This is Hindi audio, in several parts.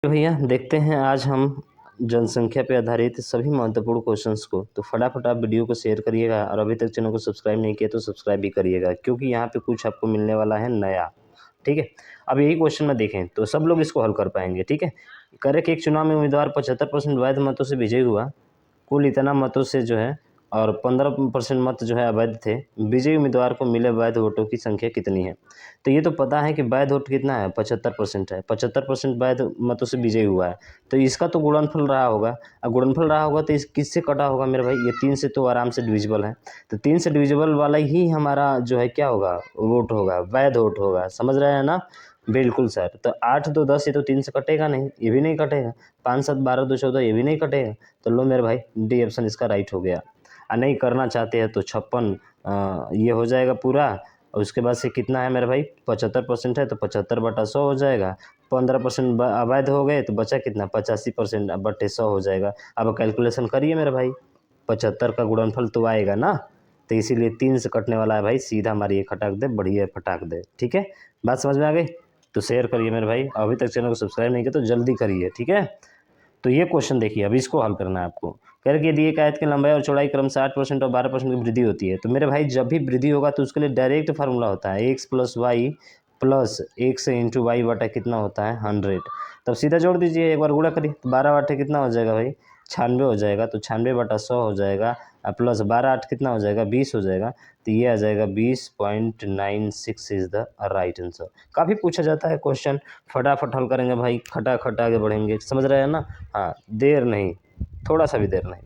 भैया देखते हैं आज हम जनसंख्या पे आधारित सभी महत्वपूर्ण क्वेश्चंस को। तो फटाफट आप वीडियो को शेयर करिएगा और अभी तक चैनल को सब्सक्राइब नहीं किया तो सब्सक्राइब भी करिएगा, क्योंकि यहाँ पे कुछ आपको मिलने वाला है नया। ठीक है, अब यही क्वेश्चन में देखें तो सब लोग इसको हल कर पाएंगे। ठीक है, करे कि एक चुनाव में उम्मीदवार 75% वैध मतों से विजयी हुआ, कुल इतना मतों से जो है और 15% मत जो है अवैध थे। विजयी उम्मीदवार को मिले वैध वोटों की संख्या कितनी है? तो ये तो पता है कि वैध वोट कितना है, 75% है। 75% वैध मतों से विजयी हुआ है, तो इसका तो गुणनफल रहा होगा। अब गुणनफल रहा होगा तो इस किससे कटा होगा मेरे भाई? ये 3 से तो आराम से डिविजिबल है, तो 3 से डिविजिबल वाला ही हमारा जो है क्या होगा, वोट होगा, वैध वोट होगा। समझ रहे हैं ना? बिल्कुल सर। तो 8 2 10 ये तो 3 से कटेगा नहीं, ये भी नहीं कटेगा। 5 7 12 2 14 ये भी नहीं कटेगा। तो लो मेरे भाई, डी ऑप्शन इसका राइट हो गया। नहीं करना चाहते हैं तो 56 ये हो जाएगा पूरा। और उसके बाद से कितना है मेरे भाई? 75% है तो 75/100 हो जाएगा। 15% अवैध हो गए तो बचा कितना? 85%/100 हो जाएगा। अब कैलकुलेशन करिए मेरे भाई, 75 का गुणनफल तो आएगा ना, तो इसीलिए 3 से कटने वाला है भाई, सीधा मारिए, खटाक दे, बढ़िया फटाक दे। ठीक है, बात समझ में आ गई? तो शेयर करिए मेरे भाई, अभी तक चैनल को सब्सक्राइब नहीं किया तो जल्दी करिए। ठीक है, तो ये क्वेश्चन देखिए, अब इसको हल करना है आपको। कह रहे कि यदि एक आयत की लंबाई और चौड़ाई क्रम से 8% और 12% की वृद्धि होती है, तो मेरे भाई जब भी वृद्धि होगा तो उसके लिए डायरेक्ट फार्मूला होता है x + y प्लस x से इंटू वाई बटा कितना होता है 100। तब सीधा जोड़ दीजिए, एक बार गुणा करिए तो 12 बटे कितना हो जाएगा भाई? 96 हो जाएगा। तो 96/100 हो जाएगा, प्लस 12 8 कितना हो जाएगा? 20 हो जाएगा। तो ये आ जाएगा 20.96 इज द राइट आंसर। काफ़ी पूछा जाता है क्वेश्चन, फटाफट हल करेंगे भाई, खटाखट आगे बढ़ेंगे। समझ रहे हैं ना? हाँ, देर नहीं, थोड़ा सा भी देर नहीं।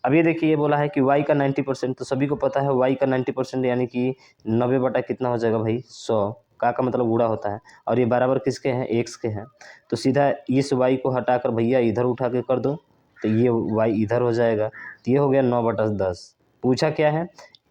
अब ये देखिए, ये बोला है कि y का 90%, तो सभी को पता है y का 90% यानी कि 90 बटा कितना हो जाएगा भाई? 100। का मतलब गुणा होता है, और ये बराबर किसके हैं? x के हैं। तो सीधा इस y को हटाकर भैया इधर उठा के कर दो, तो ये y इधर हो जाएगा। तो ये हो गया 9/10। पूछा क्या है?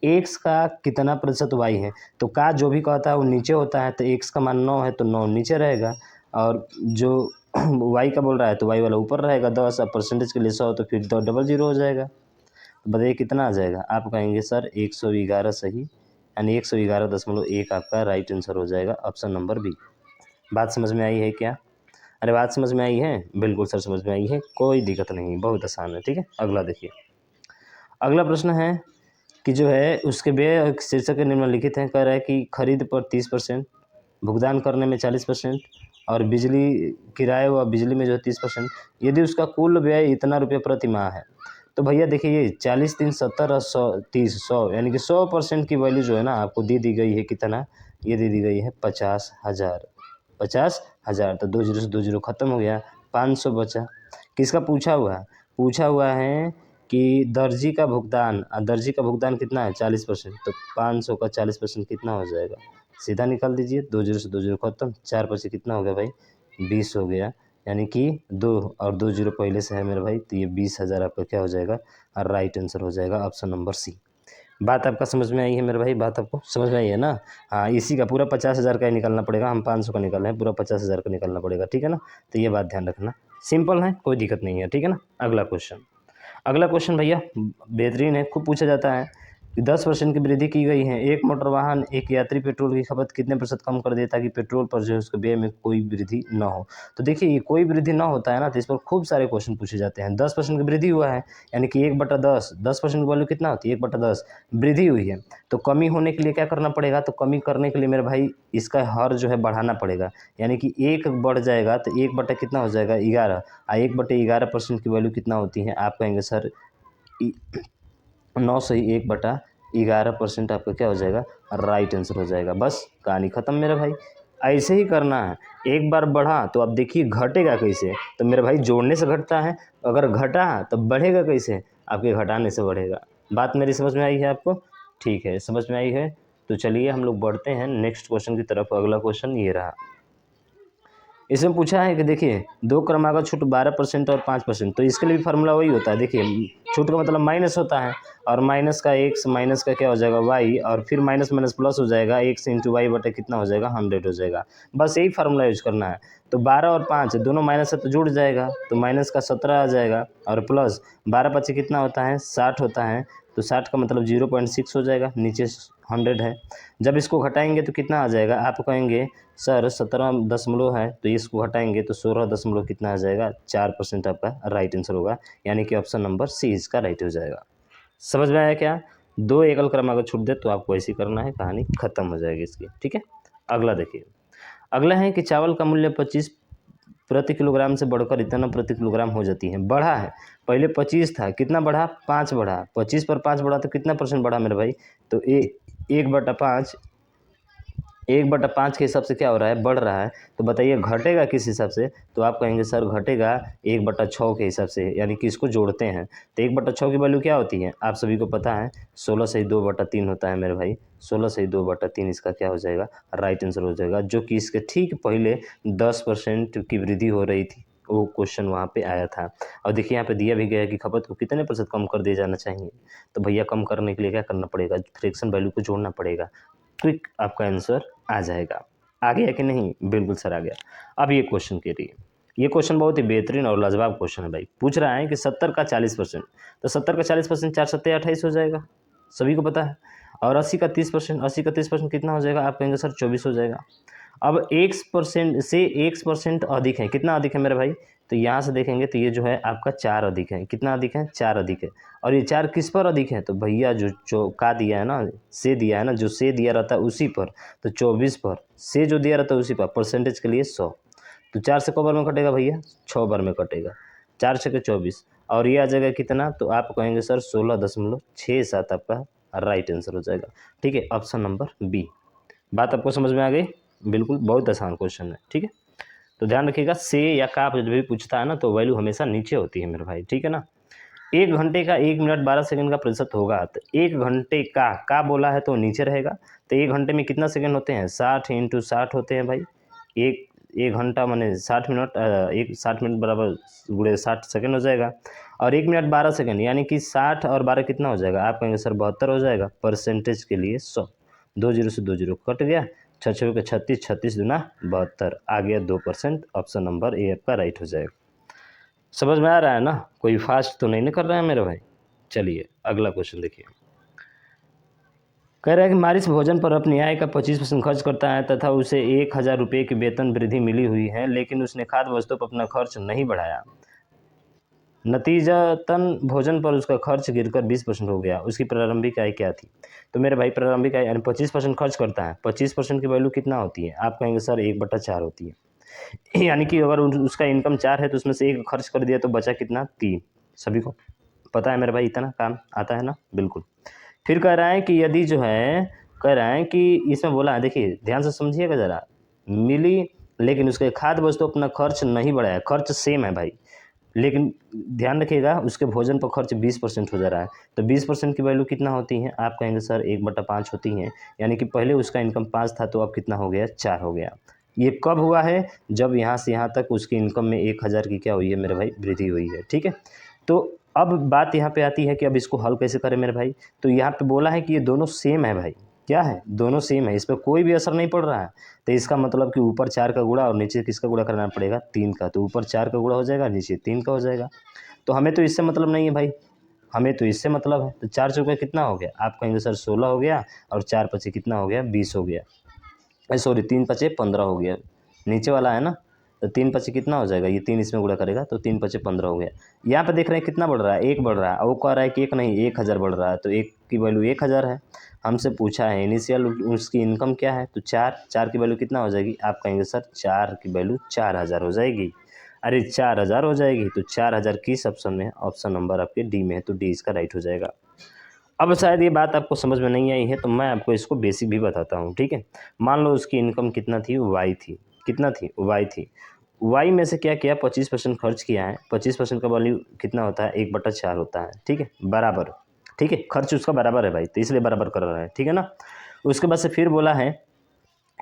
x का कितना प्रतिशत y है, तो का जो भी कहता है वो नीचे होता है, तो x का मान 9 है तो 9 नीचे रहेगा, और जो y का बोल रहा है तो y वाला ऊपर रहेगा 10। अब परसेंटेज के लिए 100 तो फिर 00 हो जाएगा। तो बताइए कितना आ जाएगा? आप कहेंगे सर 111 सही, यानी 111.1 आपका राइट आंसर हो जाएगा, ऑप्शन नंबर बी। बात समझ में आई है क्या? अरे बात समझ में आई है? बिल्कुल सर समझ में आई है, कोई दिक्कत नहीं, बहुत आसान है। ठीक है, अगला देखिए। अगला प्रश्न है कि जो है उसके व्यय शीर्षक निम्नलिखित हैं। कह रहा है कि खरीद पर 30%, भुगतान करने में 40% और बिजली किराए व बिजली में जो है 30%, यदि उसका कुल व्यय इतना रुपये प्रति माह है। तो भैया देखिए, ये 40 3 70 और 100 30 100 यानी कि 100% की वैल्यू जो है ना आपको दी गई है। कितना? ये दे दी गई है 50,000। 50,000, तो 2 जीरो से 2 जीरो खत्म हो गया, 500 बचा। किसका पूछा हुआ है? पूछा हुआ है कि दर्जी का भुगतान, दर्जी का भुगतान कितना है? 40%। तो 500 का 40% कितना हो जाएगा? सीधा निकाल दीजिए, 2 जीरो से 2 जीरो खत्म, 4 बचे कितना हो गया भाई? 20 हो गया, यानी कि 2 और 2 जीरो पहले से है मेरे भाई, तो ये 20,000 आपका क्या हो जाएगा? और राइट आंसर हो जाएगा ऑप्शन नंबर सी। बात आपका समझ में आई है मेरे भाई? बात आपको समझ में आई है ना? हाँ, इसी का पूरा 50,000 का ही निकालना पड़ेगा, हम 500 का निकाल रहे हैं, पूरा 50,000 का निकालना पड़ेगा। ठीक है ना? तो ये बात ध्यान रखना, सिंपल है, कोई दिक्कत नहीं है। ठीक है ना? अगला क्वेश्चन। अगला क्वेश्चन भैया बेहतरीन है, खूब पूछा जाता है कि 10% की वृद्धि की गई है। एक मोटर वाहन एक यात्री पेट्रोल की खपत कितने प्रतिशत कम कर दे ताकि पेट्रोल पर जो है उसके व्यय में कोई वृद्धि न हो? तो देखिए, ये कोई वृद्धि ना होता है ना, तो इस पर खूब सारे क्वेश्चन पूछे जाते हैं। 10% की वृद्धि हुआ है, यानी कि 1/10, 10% की वैल्यू कितना होती है? 1/10 वृद्धि हुई है, तो कमी होने के लिए क्या करना पड़ेगा? तो कमी करने के लिए मेरे भाई इसका हर जो है बढ़ाना पड़ेगा, यानी कि 1 बढ़ जाएगा तो 1 बटा कितना हो जाएगा? 11। 1/11% की वैल्यू कितना होती है? आप कहेंगे सर 9 से 1/11% आपका क्या हो जाएगा? राइट आंसर हो जाएगा। बस कहानी खत्म मेरे भाई, ऐसे ही करना है। एक बार बढ़ा तो अब देखिए घटेगा कैसे? तो मेरे भाई जोड़ने से घटता है, अगर घटा तो बढ़ेगा कैसे? आपके घटाने से बढ़ेगा। बात मेरी समझ में आई है आपको? ठीक है, समझ में आई है, तो चलिए हम लोग बढ़ते हैं नेक्स्ट क्वेश्चन की तरफ। अगला क्वेश्चन ये रहा, इसमें पूछा है कि देखिए 2 क्रमागत छूट 12% और 5%, तो इसके लिए भी फार्मूला वही होता है। देखिए, छूट का मतलब माइनस होता है, और माइनस का x माइनस का क्या हो जाएगा? y, और फिर माइनस माइनस प्लस हो जाएगा, x इंटू वाई बटे कितना हो जाएगा? 100 हो जाएगा। बस यही फार्मूला यूज करना है। तो 12 और 5 दोनों माइनस है तो जुड़ जाएगा, तो माइनस का 17 आ जाएगा, और प्लस 12 पच्चीस कितना होता है? 60 होता है। तो 60 का मतलब 0.6 हो जाएगा, नीचे 100 है। जब इसको घटाएंगे तो कितना आ जाएगा, आप कहेंगे सर 17 है, तो इसको घटाएंगे तो 16 कितना आ जाएगा, 4% आपका राइट आंसर होगा, यानी कि ऑप्शन नंबर सी इसका राइट हो जाएगा। समझ में आया क्या? 2 एकल क्रम अगर छूट दे तो आपको ऐसे ही करना है, कहानी खत्म हो जाएगी इसकी। ठीक है, अगला देखिए। अगला है कि चावल का मूल्य 25 प्रति किलोग्राम से बढ़कर इतना प्रति किलोग्राम हो जाती है। बढ़ा है, पहले 25 था, कितना बढ़ा, 5 बढ़ा, 25 पर 5 बढ़ा तो कितना परसेंट बढ़ा मेरे भाई, तो 1/5 के हिसाब से क्या हो रहा है, बढ़ रहा है। तो बताइए घटेगा किस हिसाब से, तो आप कहेंगे सर घटेगा 1/6 के हिसाब से, यानी कि इसको जोड़ते हैं तो 1/6 की वैल्यू क्या होती है, आप सभी को पता है 16 से 2/3 होता है मेरे भाई। 16 से 2/3 इसका क्या हो जाएगा, राइट आंसर हो जाएगा, जो कि इसके ठीक पहले 10% की वृद्धि हो रही थी, वो क्वेश्चन वहाँ पे आया था। और देखिए यहाँ पे दिया भी गया है कि खपत को कितने प्रतिशत कम कर दिया जाना चाहिए। तो भैया कम करने के लिए क्या करना पड़ेगा, फ्रैक्शन वैल्यू को जोड़ना पड़ेगा, क्विक आपका आंसर आ जाएगा। आ गया कि नहीं, बिल्कुल सर आ गया। अब ये क्वेश्चन के लिए, ये क्वेश्चन बहुत ही बेहतरीन और लाजवाब क्वेश्चन है भाई। पूछ रहा है कि 70 का 40%, तो 70 का 40% 4 सत्ते 28 हो जाएगा, सभी को पता है। और 80 का 30%, 80 का 30% कितना हो जाएगा, आप कहेंगे सर 24 हो जाएगा। अब 1% से 1% अधिक है, कितना अधिक है मेरे भाई, तो यहाँ से देखेंगे तो ये जो है आपका 4 अधिक है, कितना अधिक है, 4 अधिक है। और ये 4 किस पर अधिक है, तो भैया जो का दिया है ना, से दिया है ना, जो से दिया रहता है उसी पर, तो 24 पर, से जो दिया रहता है उसी पर, परसेंटेज के लिए 100, तो 4 से कब बार में कटेगा भैया, 6 बार में कटेगा, 4 से 24, और ये आ जाएगा कितना, तो आप कहेंगे सर 16.67 आपका राइट आंसर हो जाएगा। ठीक है, ऑप्शन नंबर बी। बात आपको समझ में आ गई, बिल्कुल बहुत आसान क्वेश्चन है। ठीक है, तो ध्यान रखिएगा, से या का जब भी पूछता है ना तो वैल्यू हमेशा नीचे होती है मेरे भाई। ठीक है ना, 1 घंटे का 1 मिनट 12 सेकंड का प्रतिशत होगा, तो 1 घंटे का बोला है तो नीचे रहेगा। तो 1 घंटे में कितना सेकंड होते हैं, 60 × 60 होते हैं भाई। एक घंटा माने 60 मिनट, 60 मिनट बराबर गुणे 60 सेकंड हो जाएगा। और 1 मिनट 12 सेकंड, यानी कि 60 और 12 कितना हो जाएगा, आप कहेंगे सर 72 हो जाएगा। परसेंटेज के लिए 100, 2 जीरो से 2 जीरो कट गया, 6 6 के 36, 36 दूना 72, आ गया 2%, ऑप्शन नंबर ए आपका राइट हो जाएगा। समझ में आ रहा है ना, कोई फास्ट तो नहीं कर रहा है मेरे भाई। चलिए अगला क्वेश्चन देखिए। कह रहा है कि मारिस भोजन पर अपनी आय का 25% खर्च करता है तथा उसे 1000 रुपये की वेतन वृद्धि मिली हुई है, लेकिन उसने खाद्य वस्तुओं पर अपना खर्च नहीं बढ़ाया। नतीजतन भोजन पर उसका खर्च गिरकर 20% हो गया। उसकी प्रारंभिक आय क्या थी, तो मेरे भाई प्रारंभिक आय यानी 25% खर्च करता है, 25% की वैल्यू कितना होती है, आप कहेंगे सर 1/4 होती है। यानी कि अगर उसका इनकम 4 है तो उसमें से 1 खर्च कर दिया तो बचा कितना, 3। सभी को पता है मेरे भाई, इतना काम आता है ना, बिल्कुल। फिर कह रहा है कि यदि जो है, कह रहा है कि इसमें बोला है, देखिए ध्यान से समझिएगा ज़रा, मिली लेकिन उसके खाद्य वस्तु अपना खर्च नहीं बढ़ाया, खर्च सेम है भाई, लेकिन ध्यान रखिएगा उसके भोजन पर खर्च 20% हो जा रहा है। तो 20% की वैल्यू कितना होती है, आप कहेंगे सर 1/5 होती है, यानी कि पहले उसका इनकम 5 था तो अब कितना हो गया, 4 हो गया। ये कब हुआ है, जब यहाँ से यहाँ तक उसकी इनकम में 1000 की क्या हुई है मेरे भाई, वृद्धि हुई है। ठीक है, तो अब बात यहाँ पे आती है कि अब इसको हल कैसे करें मेरे भाई। तो यहाँ पे बोला है कि ये दोनों सेम है भाई, क्या है, दोनों सेम है, इस पर कोई भी असर नहीं पड़ रहा है। तो इसका मतलब कि ऊपर 4 का गुणा और नीचे किसका गुणा करना पड़ेगा, 3 का। तो ऊपर 4 का गुणा हो जाएगा, नीचे 3 का हो जाएगा। तो हमें तो इससे मतलब नहीं है भाई, हमें तो इससे मतलब है। तो 4 चौके कितना हो गया, आप कहेंगे सर 16 हो गया, और 4 पचे कितना हो गया, 20 हो गया। सॉरी 3 पचे 15 हो गया, नीचे वाला है ना, तो 3 पचे कितना हो जाएगा, ये 3 इसमें गुणा करेगा तो 3 पचे 15 हो गया। यहाँ पे देख रहे हैं कितना बढ़ रहा है, 1 बढ़ रहा है, और वो कह रहा है कि 1 नहीं 1000 बढ़ रहा है, तो 1 की वैल्यू 1000 है। हमसे पूछा है इनिशियल उसकी इनकम क्या है, तो 4 की वैल्यू कितना हो जाएगी, आप कहेंगे सर 4 की वैल्यू 4000 हो जाएगी। अरे 4000 हो जाएगी, तो 4000 किस ऑप्शन में है, ऑप्शन नंबर आपके डी में है, तो डी इसका राइट हो जाएगा। अब शायद ये बात आपको समझ में नहीं आई है, तो मैं आपको इसको बेसिक भी बताता हूँ। ठीक है, मान लो उसकी इनकम कितना थी, वाई थी, कितना थी, वाई थी। वाई में से क्या किया, 25% खर्च किया है। 25% का वैल्यू कितना होता है, 1/4 होता है। ठीक है, बराबर, ठीक है, खर्च उसका बराबर है भाई, तो इसलिए बराबर कर रहा है। ठीक है ना, उसके बाद से फिर बोला है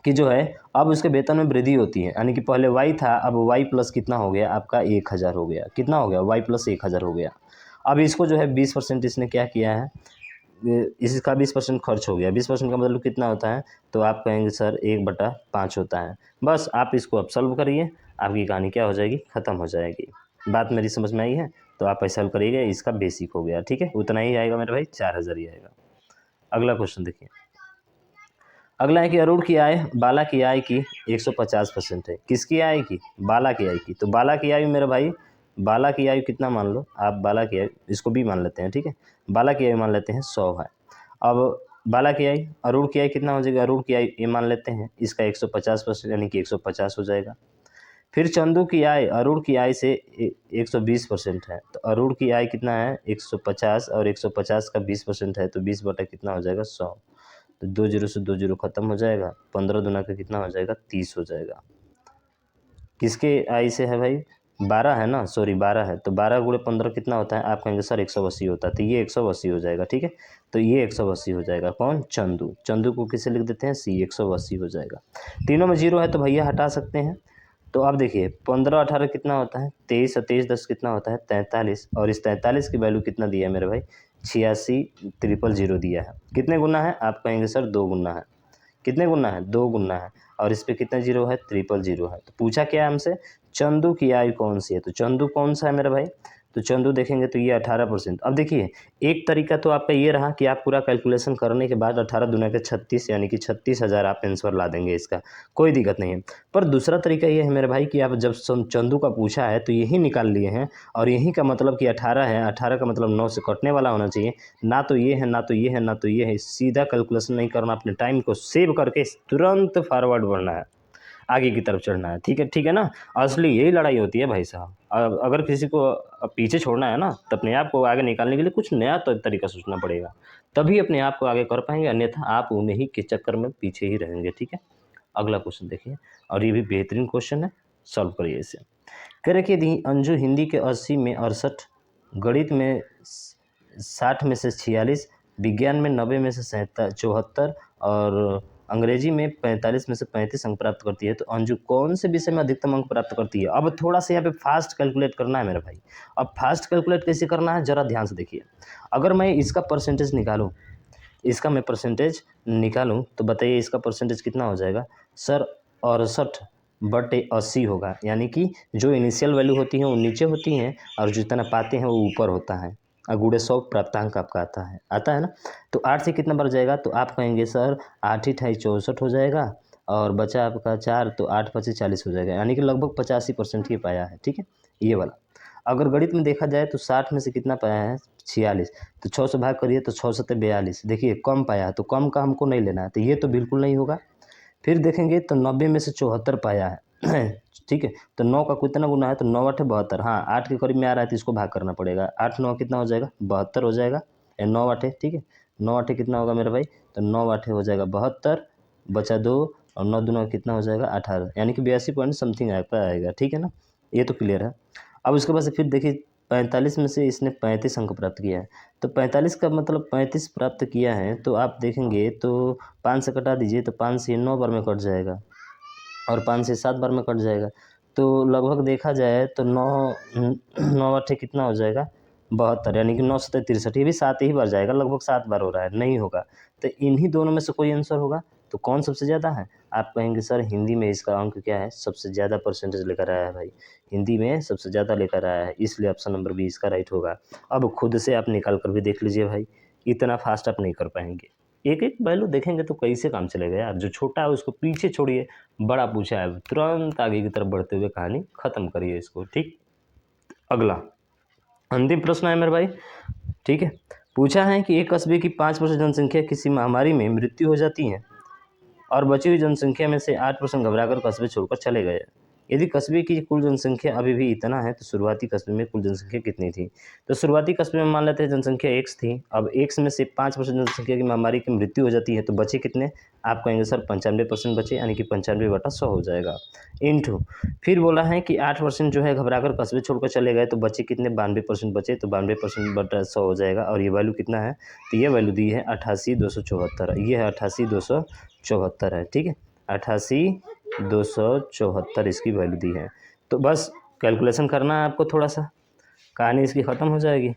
कि जो है अब उसके वेतन में वृद्धि होती है, यानी कि पहले वाई था, अब वाई प्लस कितना हो गया आपका, 1000 हो गया। कितना हो गया, वाई प्लस 1000 हो गया। अब इसको जो है 20% इसने क्या किया है, इसका 20% खर्च हो गया। 20% का मतलब कितना होता है, तो आप कहेंगे सर 1/5 होता है। बस आप इसको अब सॉल्व करिए, आपकी कहानी क्या हो जाएगी, ख़त्म हो जाएगी। बात मेरी समझ में आई है, तो तो आप ऐसा करिएगा, इसका बेसिक हो गया, ठीक है, उतना ही आएगा मेरे भाई, 4000 ही आएगा। अगला क्वेश्चन देखिए, अगला है कि अरुण की आय बाला की आय की 150% है। किसकी आय की? बाला की आय की। तो बाला की आयु मेरे भाई, बाला की आयु कितना मान लो आप, बाला की आयु इसको भी मान लेते हैं, ठीक है, बाला की आयु मान लेते हैं 100 है। अब बाला की आयु, अरुण की आयु कितना हो जाएगा, अरुण की आयु ये मान लेते हैं, इसका 150% यानी कि 150 हो जाएगा। फिर चंदू की आय अरुण की आय से 120% है, तो अरुण की आय कितना है 150 और 150 का 20% है, तो 20 बटा कितना हो जाएगा 100। तो 2 जीरो से 2 जीरो खत्म हो जाएगा, 15 दूना का कितना हो जाएगा 30 हो जाएगा। किसके आय से है भाई, 12 है ना, सॉरी 12 है, तो 12 गुणे 15 कितना होता है, आप कहेंगे सर 180 होता है, तो ये 180 हो जाएगा, ठीक है, तो ये 180 हो जाएगा। कौन? चंदू। चंदू को किसे लिख देते हैं, सी, 180 हो जाएगा। तीनों में जीरो है तो भैया हटा सकते हैं। तो आप देखिए 15 18 कितना होता है 23 और 23 10 कितना होता है 43, और इस 43 की वैल्यू कितना दिया है मेरे भाई 86 000 दिया है। कितने गुना है, आप कहेंगे सर 2 गुना है। कितने गुना है, 2 गुना है, और इस पे कितना जीरो है 000 है। तो पूछा क्या है हमसे, चंदू की आयु कौन सी है, तो चंदू कौन सा है मेरे भाई, तो चंदू देखेंगे तो ये 18%। अब देखिए एक तरीका तो आपका ये रहा कि आप पूरा कैलकुलेशन करने के बाद 18 दूना के 36 यानी कि 36,000 आप आंसर ला देंगे, इसका कोई दिक्कत नहीं है। पर दूसरा तरीका ये है मेरे भाई कि आप जब चंदू का पूछा है तो यही निकाल लिए हैं, और यही का मतलब कि 18 है, 18 का मतलब 9 से कटने वाला होना चाहिए, ना तो ये है ना तो ये है ना तो ये है। सीधा कैलकुलेशन नहीं करना, अपने टाइम को सेव करके तुरंत फॉरवर्ड बढ़ना है, आगे की तरफ चढ़ना है, ठीक है ना। असली यही लड़ाई होती है भाई साहब। अगर किसी को पीछे छोड़ना है ना, तो अपने आप को आगे निकालने के लिए कुछ नया तरीका सोचना पड़ेगा, तभी अपने आप को आगे कर पाएंगे, अन्यथा आप उन्हीं ही के चक्कर में पीछे ही रहेंगे, ठीक है। अगला क्वेश्चन देखिए, और ये भी बेहतरीन क्वेश्चन है, सॉल्व करिए इसे। कह रहे कि अंजू हिंदी के 80 में 68, गणित में 60 में से 46, विज्ञान में 90 में से 74 और अंग्रेजी में 45 में से 35 अंक प्राप्त करती है। तो अंजू कौन से विषय में अधिकतम अंक प्राप्त करती है। अब थोड़ा सा यहाँ पे फास्ट कैलकुलेट करना है मेरे भाई। अब फास्ट कैलकुलेट कैसे करना है जरा ध्यान से देखिए। अगर मैं इसका परसेंटेज निकालूं, इसका मैं परसेंटेज निकालूं तो बताइए इसका परसेंटेज कितना हो जाएगा सर, 68/80 होगा, यानी कि जो इनिशियल वैल्यू होती है वो नीचे होती हैं और जितना पाते हैं वो ऊपर होता है। अगुड़े 100 प्राप्तांक आपका आता है ना। तो 8 से कितना बढ़ जाएगा, तो आप कहेंगे सर 8 × 8 = 64 हो जाएगा, और बचा आपका 4, तो 8 × 5 = 40 हो जाएगा, यानी कि लगभग 85% ही पाया है, ठीक है, ये वाला। अगर गणित में देखा जाए तो 60 में से कितना पाया है 46, तो 6 से भाग करिए तो 6 × 7 = 42। देखिए कम पाया है, तो कम का हमको नहीं लेना है, तो ये तो बिल्कुल नहीं होगा। फिर देखेंगे तो 90 में से 74 पाया है ठीक है, तो 9 का कितना गुना है, तो 9 × 8 = 72। हाँ 8 के करीब में आ रहा है तो इसको भाग करना पड़ेगा, 8 × 9 कितना हो जाएगा 72 हो जाएगा, 9 × 8 ठीक है, 9 × 8 कितना होगा मेरे भाई, तो 9 × 8 हो जाएगा 72, बचा 2, और 9 दूना कितना हो जाएगा 18, यानी कि 82 पॉइंट समथिंग आपका आएगा, ठीक है ना, ये तो क्लियर है। अब उसके बाद से फिर देखिए 45 में से इसने 35 अंक प्राप्त किया है, तो 45 का मतलब 35 प्राप्त किया है, तो आप देखेंगे तो 5 से कटा दीजिए, तो 5 से 9 बार में कट जाएगा, और 5 से 7 बार में कट जाएगा, तो लगभग देखा जाए तो 9 8 कितना हो जाएगा 72, यानी कि 9 7 63, ये भी 7 ही बार जाएगा, लगभग 7 बार हो रहा है, नहीं होगा। तो इन्हीं दोनों में से कोई आंसर होगा, तो कौन सबसे ज़्यादा है, आप कहेंगे सर हिंदी में इसका अंक क्या है, सबसे ज़्यादा परसेंटेज लेकर आया है भाई, हिंदी में सबसे ज़्यादा लेकर आया है, इसलिए ऑप्शन नंबर बी इसका राइट होगा। अब खुद से आप निकाल कर भी देख लीजिए भाई, इतना फास्ट आप नहीं कर पाएंगे, एक एक वैल्यू देखेंगे तो कैसे काम चलेगा यार। जो छोटा है उसको पीछे छोड़िए, बड़ा पूछा है तुरंत आगे की तरफ बढ़ते हुए कहानी खत्म करिए इसको, ठीक। अगला अंतिम प्रश्न है मेरे भाई, ठीक है। पूछा है कि एक कस्बे की 5% जनसंख्या किसी महामारी में मृत्यु हो जाती है और बची हुई जनसंख्या में से 8% घबराकर कस्बे छोड़कर चले गए। यदि कस्बे की कुल जनसंख्या अभी भी इतना है तो शुरुआती कस्बे में कुल जनसंख्या कितनी थी। तो शुरुआती कस्बे में मान लेते हैं जनसंख्या x थी, अब x में से 5% जनसंख्या की महामारी की मृत्यु हो जाती है, तो बचे कितने, आप कहेंगे सर 95% बचे, यानी कि 95/100 हो जाएगा। इनटू फिर बोला है कि 8% जो है घबराकर कस्बे छोड़कर चले गए, तो बचे कितने 92% बचे, तो 92%/100 हो जाएगा। और ये वैल्यू कितना है, तो ये वैल्यू दी है 88,274, ये है 88,274 है, ठीक है, 88,274 इसकी वैल्यू दी है। तो बस कैलकुलेशन करना है आपको, थोड़ा सा कहानी इसकी ख़त्म हो जाएगी।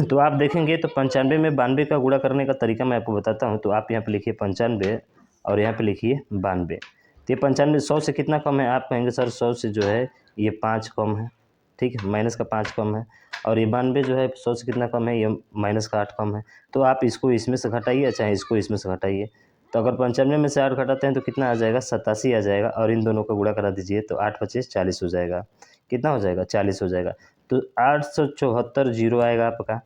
तो आप देखेंगे तो 95 में 92 का गुणा करने का तरीका मैं आपको बताता हूँ। तो आप यहाँ पे लिखिए 95 और यहाँ पे लिखिए 92। तो ये 95 100 से कितना कम है, आप कहेंगे सर 100 से जो है ये 5 कम है, ठीक है, माइनस का 5 कम है। और ये 92 जो है 100 से कितना कम है, ये माइनस का 8 कम है। तो आप इसको इसमें से घटाइए, चाहे इसको इसमें से घटाइए। तो अगर 95 में से 8 घटाते हैं तो कितना आ जाएगा, 87 आ जाएगा। और इन दोनों का गुणा करा दीजिए तो 8 25 40 हो जाएगा। कितना हो जाएगा, 40 हो जाएगा। तो 874 जीरो आएगा आपका,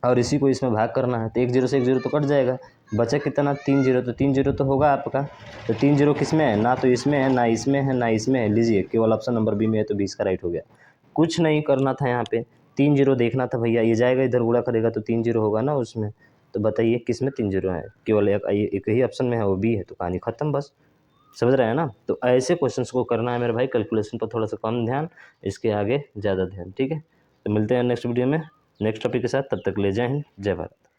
और इसी को इसमें भाग करना है। तो एक जीरो से एक जीरो तो कट जाएगा, बचा कितना, 3 जीरो। तो 3 जीरो तो होगा आपका। तो 3 जीरो किस में है, ना तो इसमें है, ना इसमें है, ना इसमें है। लीजिए केवल ऑप्शन नंबर बी में है, तो 20 का राइट हो गया। कुछ नहीं करना था यहाँ पे, 3 जीरो देखना था भैया। ये जाएगा इधर गुणा करेगा तो 3 जीरो होगा ना उसमें। तो बताइए किस में 3 जीरो है, केवल एक ही ऑप्शन में है, वो बी है। तो कहानी खत्म बस। समझ रहे हैं ना। तो ऐसे क्वेश्चंस को करना है मेरे भाई, कैलकुलेशन पर थोड़ा सा कम ध्यान, इसके आगे ज़्यादा ध्यान। ठीक है, तो मिलते हैं नेक्स्ट वीडियो में नेक्स्ट टॉपिक के साथ। तब तक ले, जय हिंद, जय भारत।